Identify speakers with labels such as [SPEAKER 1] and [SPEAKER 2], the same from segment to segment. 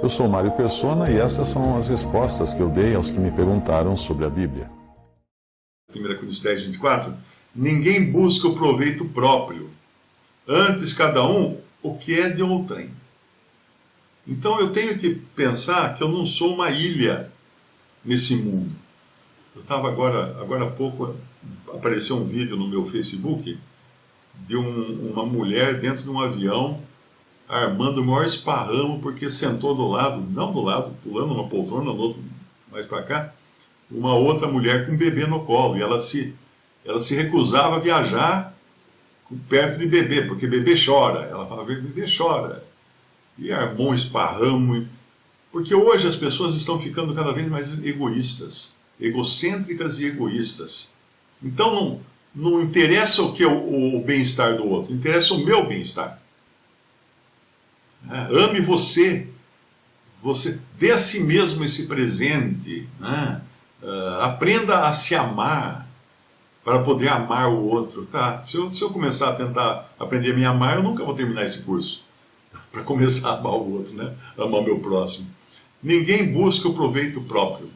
[SPEAKER 1] Eu sou Mário Persona e essas são as respostas que eu dei aos que me perguntaram sobre a Bíblia.
[SPEAKER 2] 1 Coríntios 10, 24. Ninguém busca o proveito próprio, antes cada um o que é de outrem. Então eu tenho que pensar que eu não sou uma ilha nesse mundo. Eu estava agora há pouco, apareceu um vídeo no meu Facebook de uma mulher dentro de um avião armando o maior esparramo porque sentou do lado, não do lado, pulando uma poltrona, no outro mais para cá, uma outra mulher com um bebê no colo. E ela se recusava a viajar perto de bebê, porque bebê chora. Ela falava, bebê chora. E armou um esparramo. Porque hoje as pessoas estão ficando cada vez mais egoístas, egocêntricas e egoístas. Então não interessa o que o bem-estar do outro, interessa o meu bem-estar. Ame você, dê a si mesmo esse presente, né? Aprenda a se amar para poder amar o outro. Tá? Se eu começar a tentar aprender a me amar, eu nunca vou terminar esse curso para começar a amar o outro, né? Amar o meu próximo. Ninguém busca o proveito próprio,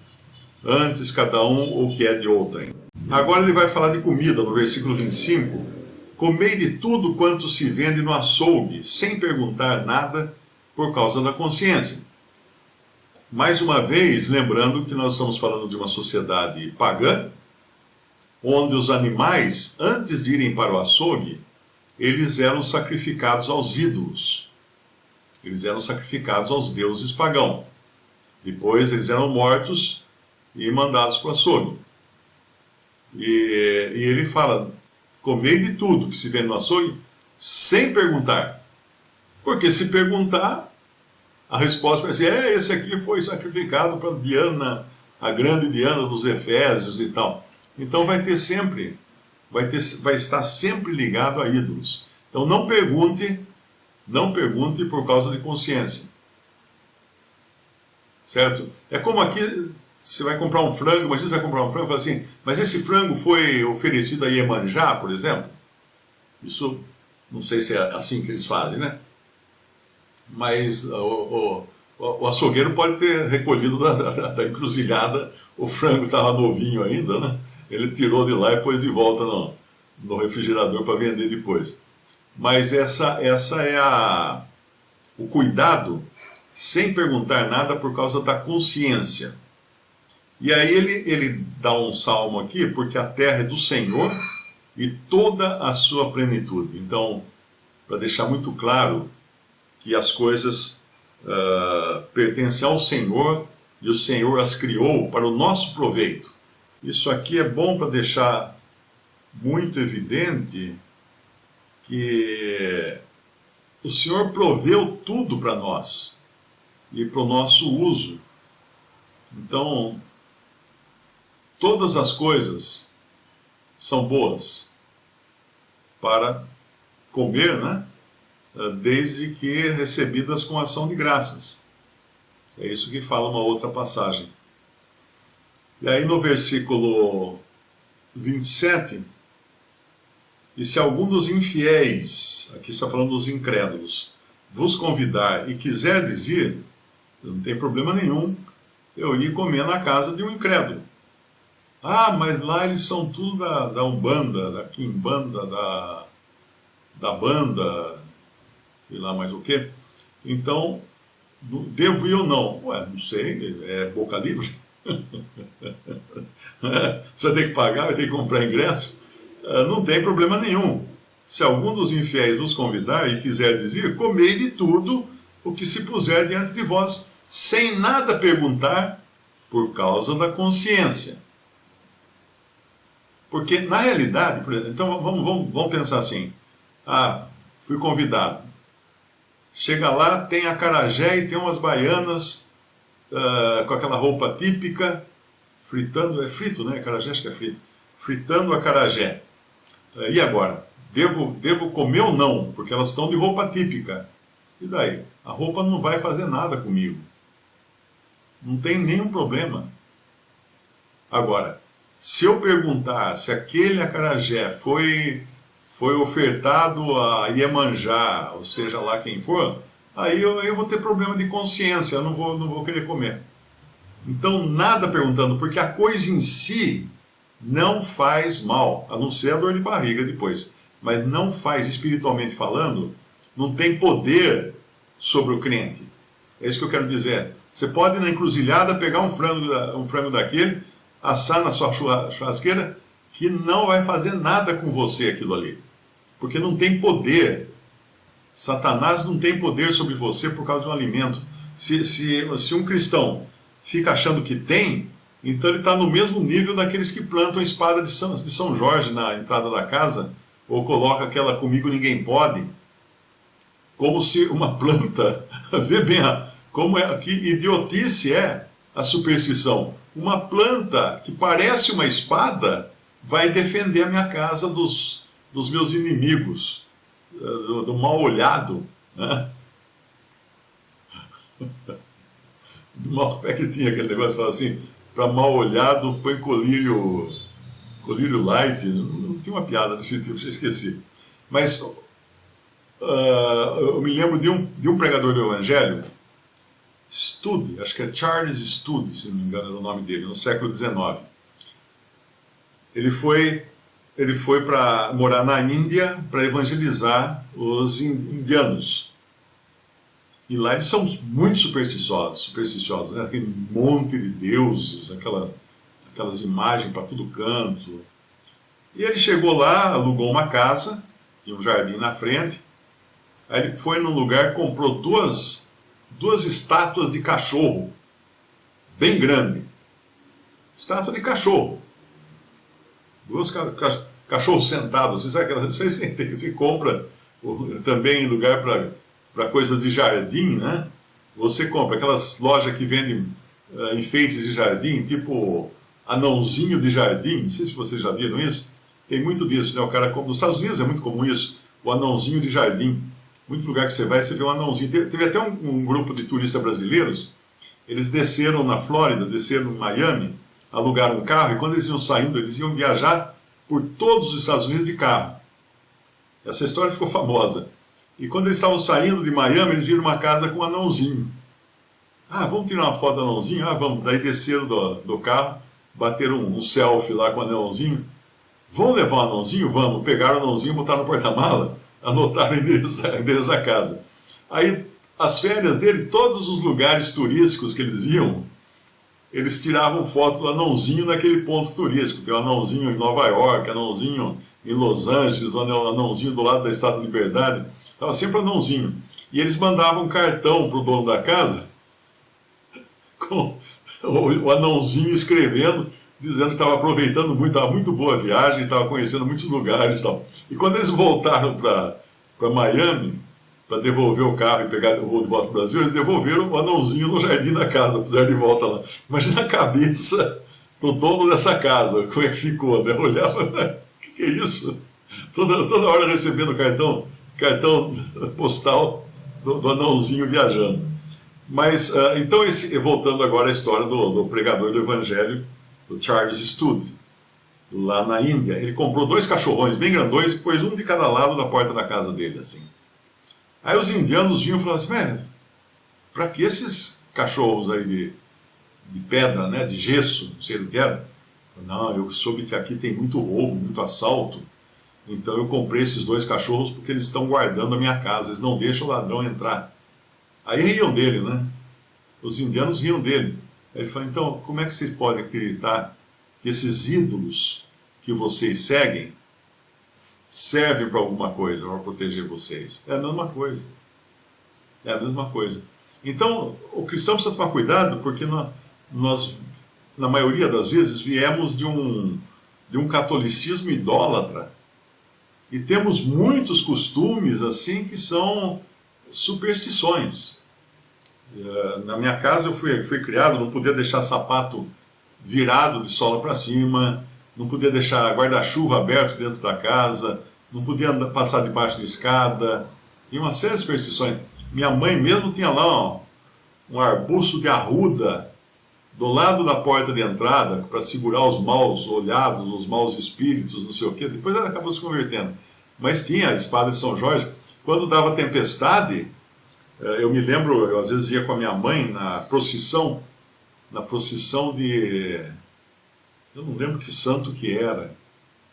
[SPEAKER 2] antes cada um o que é de outrem. Agora ele vai falar de comida, no versículo 25. Comei de tudo quanto se vende no açougue, sem perguntar nada por causa da consciência. Mais uma vez, lembrando que nós estamos falando de uma sociedade pagã, onde os animais, antes de irem para o açougue, eles eram sacrificados aos ídolos. Eles eram sacrificados aos deuses pagãos. Depois eles eram mortos e mandados para o açougue. E ele fala, comei de tudo que se vende no açougue, sem perguntar. Porque se perguntar, a resposta vai ser, esse aqui foi sacrificado para Diana, a grande Diana dos Efésios e tal. Então vai estar sempre ligado a ídolos. Então não pergunte por causa de consciência. Certo? É como aqui, você vai comprar um frango, imagina você vai comprar um frango e fala assim, mas esse frango foi oferecido a Iemanjá, por exemplo? Isso, não sei se é assim que eles fazem, né? Mas o açougueiro pode ter recolhido da encruzilhada, o frango estava novinho ainda, né? Ele tirou de lá e pôs de volta no refrigerador para vender depois. Mas essa é o cuidado, sem perguntar nada por causa da consciência. E aí ele dá um salmo aqui, porque a terra é do Senhor e toda a sua plenitude. Então, para deixar muito claro que as coisas pertencem ao Senhor e o Senhor as criou para o nosso proveito. Isso aqui é bom para deixar muito evidente que o Senhor proveu tudo para nós e para o nosso uso. Então, todas as coisas são boas para comer, né? Desde que recebidas com ação de graças. É isso que fala uma outra passagem. E aí no versículo 27, e se algum dos infiéis, aqui está falando dos incrédulos, vos convidar e quiser dizer, não tem problema nenhum eu ir comer na casa de um incrédulo. Mas lá eles são tudo da Umbanda, da Quimbanda, da Banda, sei lá mais o quê. Então, devo ir ou não? Não sei, é boca livre. Você vai ter que pagar, vai ter que comprar ingresso. Não tem problema nenhum. Se algum dos infiéis vos convidar e quiser dizer, comei de tudo o que se puser diante de vós, sem nada perguntar, por causa da consciência. Porque, na realidade, por exemplo, então vamos pensar assim, fui convidado. Chega lá, tem acarajé e tem umas baianas com aquela roupa típica, fritando, é frito, né? Acarajé acho que é frito. Fritando acarajé. E agora? Devo comer ou não? Porque elas estão de roupa típica. E daí? A roupa não vai fazer nada comigo. Não tem nenhum problema. Agora, se eu perguntar se aquele acarajé foi ofertado a Iemanjá, ou seja lá quem for, aí eu vou ter problema de consciência, eu não vou querer comer. Então, nada perguntando, porque a coisa em si não faz mal, a não ser a dor de barriga depois. Mas não faz, espiritualmente falando, não tem poder sobre o crente. É isso que eu quero dizer. Você pode, na encruzilhada, pegar um frango daquele, assar na sua churrasqueira, que não vai fazer nada com você aquilo ali. Porque não tem poder. Satanás não tem poder sobre você por causa de um alimento. Se um cristão fica achando que tem, então ele está no mesmo nível daqueles que plantam a espada de São Jorge na entrada da casa, ou coloca aquela "comigo ninguém pode", como se uma planta, vê bem, que idiotice é a superstição. Uma planta que parece uma espada vai defender a minha casa dos meus inimigos, do mal olhado, né? Como é que tinha aquele negócio que fala assim, para mal olhado põe colírio light, não tinha uma piada desse tipo, já esqueci. Mas eu me lembro de um pregador do Evangelho, Studd, acho que é Charles Studd, se não me engano era o nome dele, no século XIX. Ele foi para morar na Índia para evangelizar os indianos. E lá eles são muito supersticiosos, né? Aquele monte de deuses, aquelas imagens para todo canto. E ele chegou lá, alugou uma casa, tinha um jardim na frente. Aí ele foi num lugar, comprou duas estátuas de cachorro, bem grande. Estátua de cachorro. Cachorros sentados. Você compra também em lugar para coisas de jardim, né? Você compra aquelas lojas que vendem enfeites de jardim, tipo anãozinho de jardim. Não sei se vocês já viram isso. Tem muito disso, né? O cara compra. Nos Estados Unidos é muito comum isso, o anãozinho de jardim. Muito lugar que você vai, você vê um anãozinho. Teve até um grupo de turistas brasileiros, eles desceram na Flórida, desceram em Miami, alugaram um carro, e quando eles iam saindo, eles iam viajar por todos os Estados Unidos de carro. Essa história ficou famosa. E quando eles estavam saindo de Miami, eles viram uma casa com um anãozinho. Ah, vamos tirar uma foto do anãozinho? Ah, vamos. Daí desceram do carro, bateram um selfie lá com o anãozinho. Vamos levar o anãozinho? Vamos. Pegaram o anãozinho, botaram no porta-mala, anotaram o endereço da casa. Aí, as férias dele, todos os lugares turísticos que eles iam, eles tiravam foto do anãozinho naquele ponto turístico. Tem um anãozinho em Nova York, anãozinho em Los Angeles, um anãozinho do lado da Estátua da Liberdade. Estava sempre anãozinho. E eles mandavam um cartão para o dono da casa, com o anãozinho escrevendo, dizendo que estava aproveitando muito, estava muito boa a viagem, estava conhecendo muitos lugares e tal. E quando eles voltaram para Miami, para devolver o carro e pegar o voo de volta para o Brasil, eles devolveram o anãozinho no jardim da casa, puseram de volta lá. Imagina a cabeça do dono dessa casa, como é que ficou, né? Eu olhava, o que é isso? Toda hora recebendo cartão postal do anãozinho viajando. Mas, então, voltando agora à história do pregador do Evangelho, do Charles Studd, lá na Índia. Ele comprou 2 cachorrões bem grandões e pôs um de cada lado da porta da casa dele, assim. Aí os indianos vinham e falavam assim, para que esses cachorros aí de pedra, né, de gesso, não sei o que era? Não, eu soube que aqui tem muito roubo, muito assalto, então eu comprei esses 2 cachorros porque eles estão guardando a minha casa, eles não deixam o ladrão entrar. Aí riam dele, né? Os indianos riam dele. Aí ele falou, então, como é que vocês podem acreditar que esses ídolos que vocês seguem servem para alguma coisa, para proteger vocês? É a mesma coisa. É a mesma coisa. Então, o cristão precisa tomar cuidado, porque nós, na maioria das vezes, viemos de um catolicismo idólatra e temos muitos costumes assim que são superstições. Na minha casa eu fui criado, não podia deixar sapato virado de sola para cima, não podia deixar guarda-chuva aberto dentro da casa, não podia passar debaixo de escada, tinha uma série de superstições. Minha mãe mesmo tinha lá um arbusto de arruda do lado da porta de entrada para segurar os maus olhados, os maus espíritos, não sei o quê. Depois ela acabou se convertendo. Mas tinha a espada de São Jorge. Quando dava tempestade, Eu me lembro, eu às vezes ia com a minha mãe na procissão de... Eu não lembro que santo que era.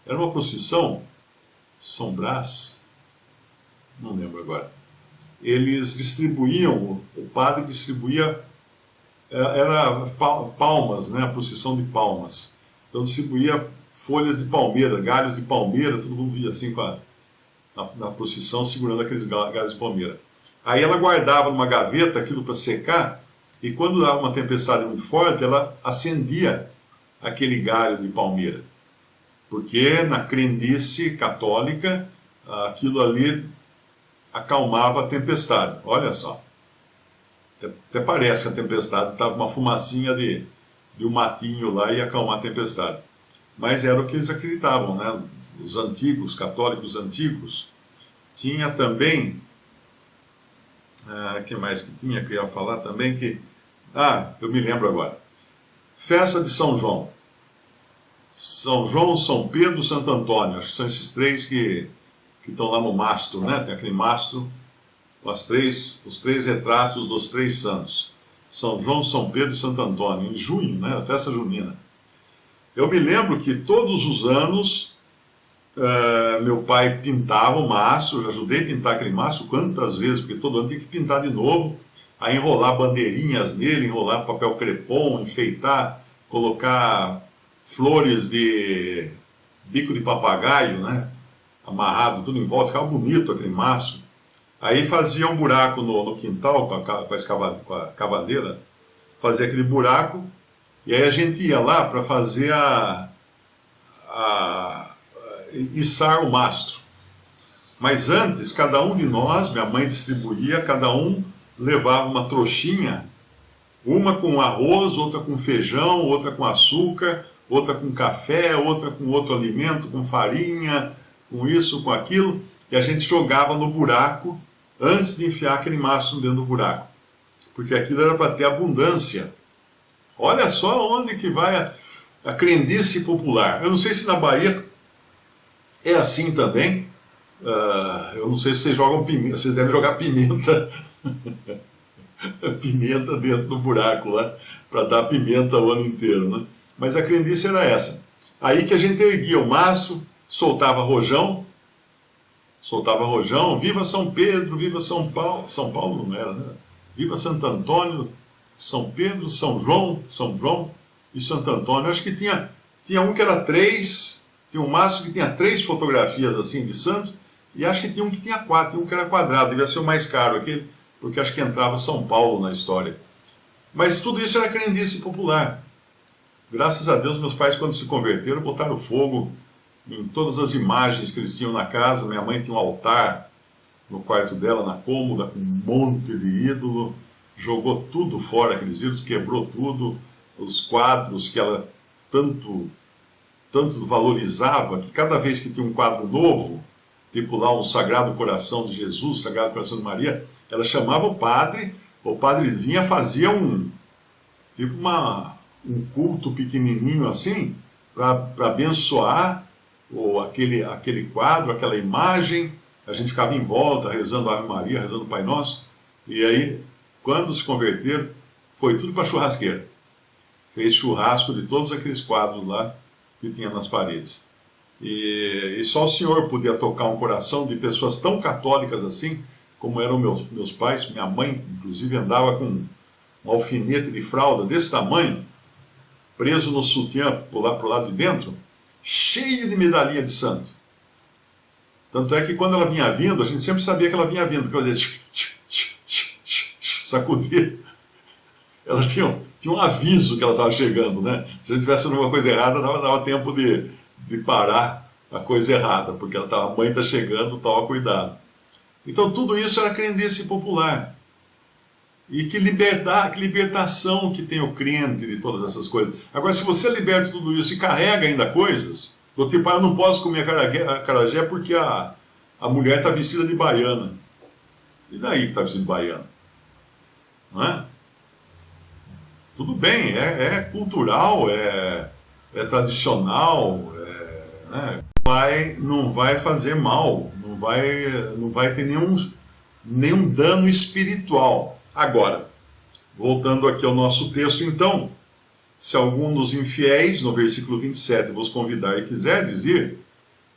[SPEAKER 2] Era uma procissão, São Brás, não lembro agora. Eles distribuíam, o padre distribuía, era palmas, né, a procissão de palmas. Então distribuía folhas de palmeira, galhos de palmeira, todo mundo via assim na procissão segurando aqueles galhos de palmeira. Aí ela guardava numa gaveta aquilo para secar, e quando dava uma tempestade muito forte, ela acendia aquele galho de palmeira. Porque na crendice católica, aquilo ali acalmava a tempestade. Olha só. Até parece que a tempestade estava uma fumacinha de um matinho lá e ia acalmar a tempestade. Mas era o que eles acreditavam, né? Os antigos, católicos antigos. Tinha também... que mais que tinha que eu ia falar também? Eu me lembro agora. Festa de São João. São João, São Pedro, Santo Antônio. Acho que são esses três que estão lá no mastro, né? Tem aquele mastro com os três retratos dos três santos. São João, São Pedro e Santo Antônio. Em junho, né? A festa junina. Eu me lembro que todos os anos meu pai pintava o mastro. Eu já ajudei a pintar aquele mastro quantas vezes, porque todo ano tem que pintar de novo. Aí enrolar bandeirinhas nele, enrolar papel crepom, enfeitar, colocar flores de bico de papagaio, né? Amarrado, tudo em volta, ficava bonito aquele mastro. Aí fazia um buraco no quintal com a cavadeira, fazia aquele buraco, e aí a gente ia lá para fazer içar o mastro. Mas antes, cada um de nós, minha mãe distribuía, cada um levava uma trouxinha, uma com arroz, outra com feijão, outra com açúcar, outra com café, outra com outro alimento, com farinha, com isso, com aquilo, e a gente jogava no buraco antes de enfiar aquele mastro dentro do buraco. Porque aquilo era para ter abundância. Olha só onde que vai a crendice popular. Eu não sei se na Bahia é assim também. Eu não sei se vocês jogam pimenta, vocês devem jogar pimenta. Pimenta dentro do buraco lá, para dar pimenta o ano inteiro, né? Mas a crendice era essa. Aí que a gente erguia o mastro, soltava rojão, viva São Pedro, viva São Paulo, São Paulo não era, né? Viva Santo Antônio, São Pedro, São João e Santo Antônio. Acho que tinha um que era três, tinha um mastro que tinha 3 fotografias assim de santos, e acho que tinha um que tinha 4, tinha um que era quadrado, devia ser o mais caro aquele, porque acho que entrava São Paulo na história. Mas tudo isso era crendice popular. Graças a Deus, meus pais, quando se converteram, botaram fogo em todas as imagens que eles tinham na casa. Minha mãe tinha um altar no quarto dela, na cômoda, com um monte de ídolo. Jogou tudo fora, aqueles ídolos, quebrou tudo. Os quadros que ela tanto valorizava, que cada vez que tinha um quadro novo, tipo lá um Sagrado Coração de Jesus, Sagrado Coração de Maria, ela chamava o padre vinha, fazia um culto pequenininho assim, para abençoar aquele quadro, aquela imagem. A gente ficava em volta, rezando a Ave Maria, rezando o Pai Nosso, e aí, quando se converteram, foi tudo para churrasqueira. Fez churrasco de todos aqueles quadros lá que tinha nas paredes. E só o Senhor podia tocar um coração de pessoas tão católicas assim, como eram meus pais. Minha mãe, inclusive, andava com um alfinete de fralda desse tamanho, preso no sutiã pro lado de dentro, cheio de medalhinha de santo. Tanto é que quando ela vinha vindo, a gente sempre sabia que ela vinha vindo, porque ela dizia sacudir. Ela tinha um aviso que ela estava chegando, né? Se a gente tivesse alguma coisa errada, dava tempo de parar a coisa errada, porque a mãe está chegando, toma cuidado. Então tudo isso era crendice popular. E que libertação que tem o crente de todas essas coisas. Agora, se você liberta tudo isso e carrega ainda coisas, do tipo, eu não posso comer acarajé porque a mulher está vestida de baiana. E daí que está vestida de baiana? Não é? Tudo bem, é cultural, é tradicional, né? Não vai fazer mal, não vai ter nenhum dano espiritual. Agora, voltando aqui ao nosso texto, então, se algum dos infiéis, no versículo 27, vos convidar e quiser dizer,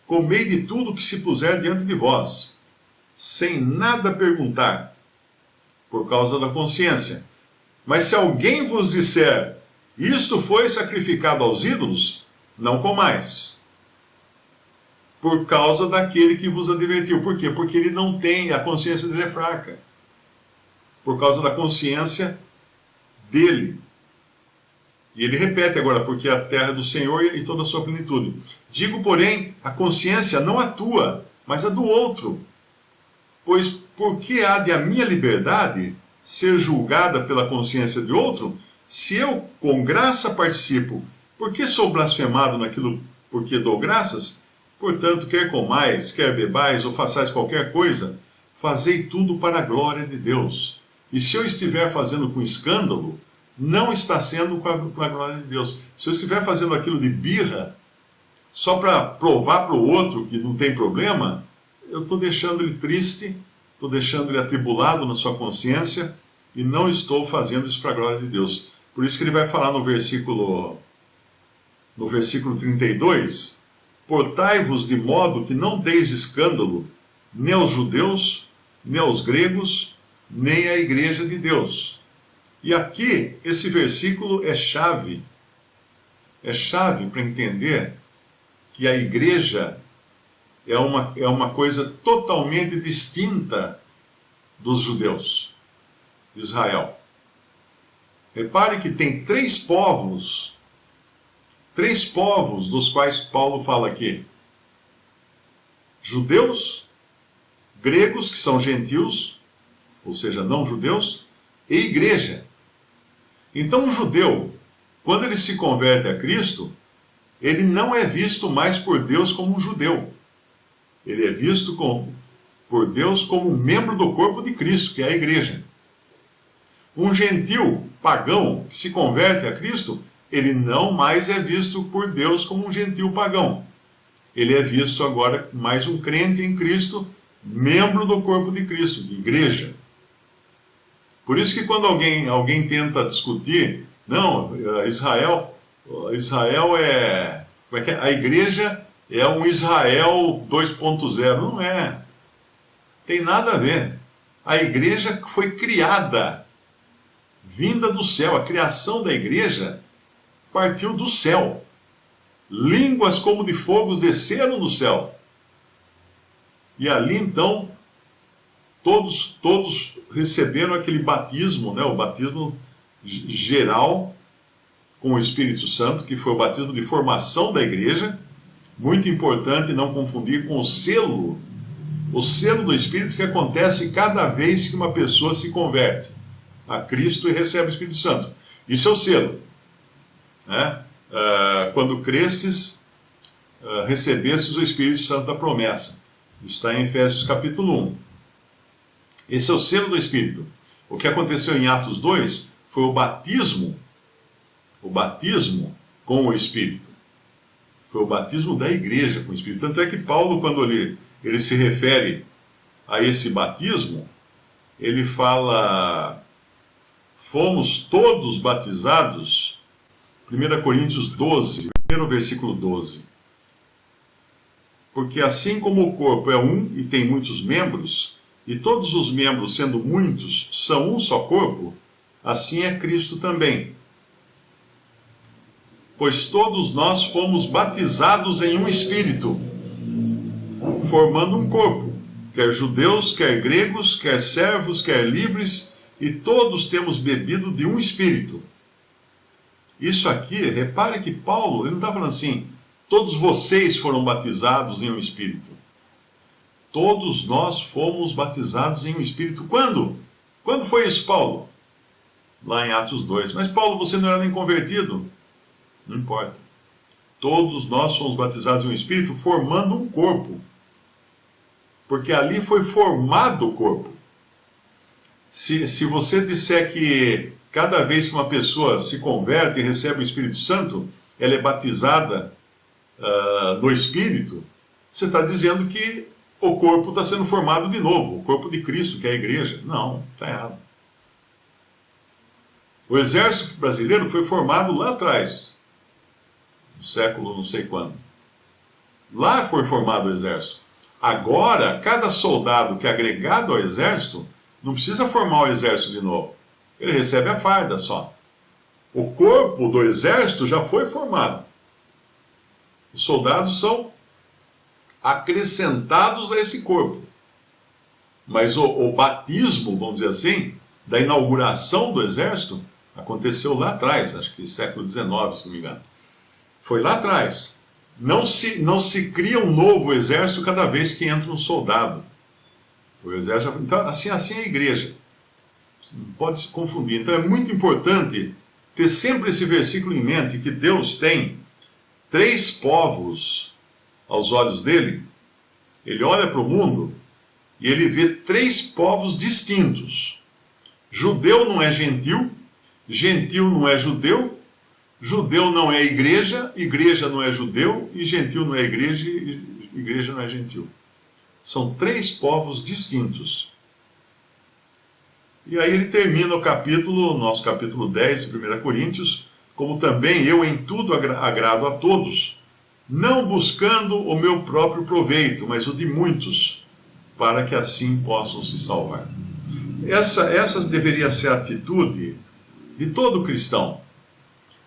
[SPEAKER 2] comei de tudo que se puser diante de vós, sem nada perguntar, por causa da consciência. Mas se alguém vos disser, isto foi sacrificado aos ídolos, não comais, por causa daquele que vos advertiu. Por quê? Porque ele não tem, a consciência dele é fraca. Por causa da consciência dele. E ele repete agora, porque a terra é do Senhor e toda a sua plenitude. Digo, porém, a consciência não a tua, mas a do outro. Pois por que há de a minha liberdade ser julgada pela consciência de outro, se eu com graça participo? Por que sou blasfemado naquilo por que dou graças? Portanto, quer comais, quer bebais ou façais qualquer coisa, fazei tudo para a glória de Deus. E se eu estiver fazendo com escândalo, não está sendo com a glória de Deus. Se eu estiver fazendo aquilo de birra, só para provar para o outro que não tem problema, eu estou deixando ele triste, estou deixando ele atribulado na sua consciência e não estou fazendo isso para a glória de Deus. Por isso que ele vai falar no versículo 32, portai-vos de modo que não deis escândalo nem aos judeus, nem aos gregos, nem à igreja de Deus. E aqui, esse versículo é chave. É chave para entender que a igreja é uma coisa totalmente distinta dos judeus de Israel. Repare que tem três povos dos quais Paulo fala aqui. Judeus, gregos, que são gentios, ou seja, não judeus, e igreja. Então, um judeu, quando ele se converte a Cristo, ele não é visto mais por Deus como um judeu. Ele é visto por Deus como um membro do corpo de Cristo, que é a igreja. Um gentil pagão que se converte a Cristo, ele não mais é visto por Deus como um gentil pagão. Ele é visto agora mais um crente em Cristo, membro do corpo de Cristo, de igreja. Por isso que quando alguém tenta discutir, não, Israel é... Como é que é? A igreja é um Israel 2.0. Não é. Tem nada a ver. A igreja foi criada, vinda do céu. A criação da igreja partiu do céu. Línguas como de fogo desceram do céu. E ali então, todos receberam aquele batismo, né? O batismo geral com o Espírito Santo, que foi o batismo de formação da igreja. Muito importante não confundir com o selo do Espírito que acontece cada vez que uma pessoa se converte a Cristo e recebe o Espírito Santo. Isso é o selo. Né? Quando cresces, recebestes o Espírito Santo da promessa. Isso está em Efésios capítulo 1. Esse é o selo do Espírito. O que aconteceu em Atos 2 foi o batismo com o Espírito. Foi o batismo da igreja com o Espírito. Tanto é que Paulo, quando ele se refere a esse batismo, ele fala, fomos todos batizados, 1 Coríntios 12, primeiro versículo 12. Porque assim como o corpo é um e tem muitos membros, e todos os membros, sendo muitos, são um só corpo, assim é Cristo também. Pois todos nós fomos batizados em um Espírito, formando um corpo, quer judeus, quer gregos, quer servos, quer livres, e todos temos bebido de um Espírito. Isso aqui, repare que Paulo, ele não está falando assim, todos vocês foram batizados em um Espírito. Todos nós fomos batizados em um Espírito. Quando? Quando foi isso, Paulo? Lá em Atos 2. Mas Paulo, você não era nem convertido? Não importa. Todos nós fomos batizados em um Espírito, formando um corpo. Porque ali foi formado o corpo. Se você disser que cada vez que uma pessoa se converte e recebe o Espírito Santo, ela é batizada no Espírito, você está dizendo que o corpo está sendo formado de novo, o corpo de Cristo, que é a igreja. Não, está errado. O exército brasileiro foi formado lá atrás, no século não sei quando. Lá foi formado o exército. Agora, cada soldado que é agregado ao exército não precisa formar o exército de novo. Ele recebe a farda só. O corpo do exército já foi formado. Os soldados são acrescentados a esse corpo. Mas o batismo, vamos dizer assim, da inauguração do exército, aconteceu lá atrás, acho que século XIX, se não me engano. Foi lá atrás. Não se cria um novo exército cada vez que entra um soldado. O exército, então, assim é a igreja. Não pode se confundir. Então é muito importante ter sempre esse versículo em mente, que Deus tem 3 povos aos olhos dele. Ele olha para o mundo e ele vê 3 povos distintos. Judeu não é gentil, gentil não é judeu, judeu não é igreja, igreja não é judeu, e gentil não é igreja, e igreja não é gentil. São 3 povos distintos. E aí ele termina o capítulo, nosso capítulo 10, 1 Coríntios, como também eu em tudo agrado a todos, não buscando o meu próprio proveito, mas o de muitos, para que assim possam se salvar. Essa deveria ser a atitude de todo cristão.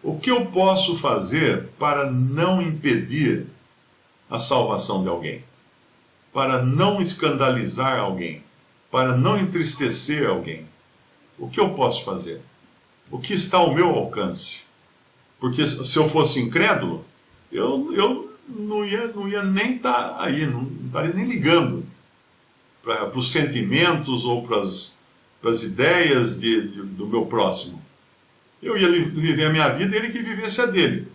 [SPEAKER 2] O que eu posso fazer para não impedir a salvação de alguém? Para não escandalizar alguém? Para não entristecer alguém? O que eu posso fazer? O que está ao meu alcance? Porque se eu fosse incrédulo, eu não ia nem estar aí, não estaria nem ligando para os sentimentos ou para as ideias do meu próximo. Eu ia viver a minha vida e ele que vivesse a dele.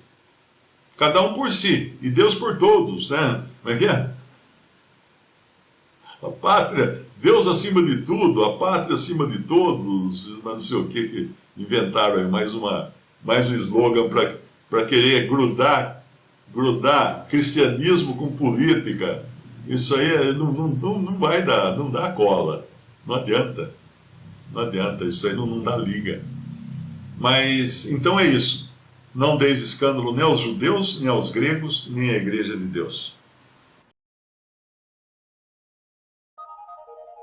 [SPEAKER 2] Cada um por si, e Deus por todos, né? Como é que é? A pátria, Deus acima de tudo, a pátria acima de todos, mas não sei o que inventaram aí, mais um slogan para querer grudar cristianismo com política. Isso aí não vai dar, não dá cola. Não adianta. Não adianta, isso aí não dá liga. Mas, então é isso. Não deis escândalo nem aos judeus, nem aos gregos, nem à igreja de Deus.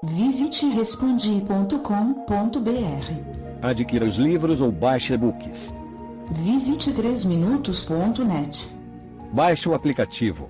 [SPEAKER 3] Visite respondi.com.br.
[SPEAKER 4] Adquira os livros ou baixe e-books.
[SPEAKER 3] Visite 3minutos.net.
[SPEAKER 4] Baixe o aplicativo.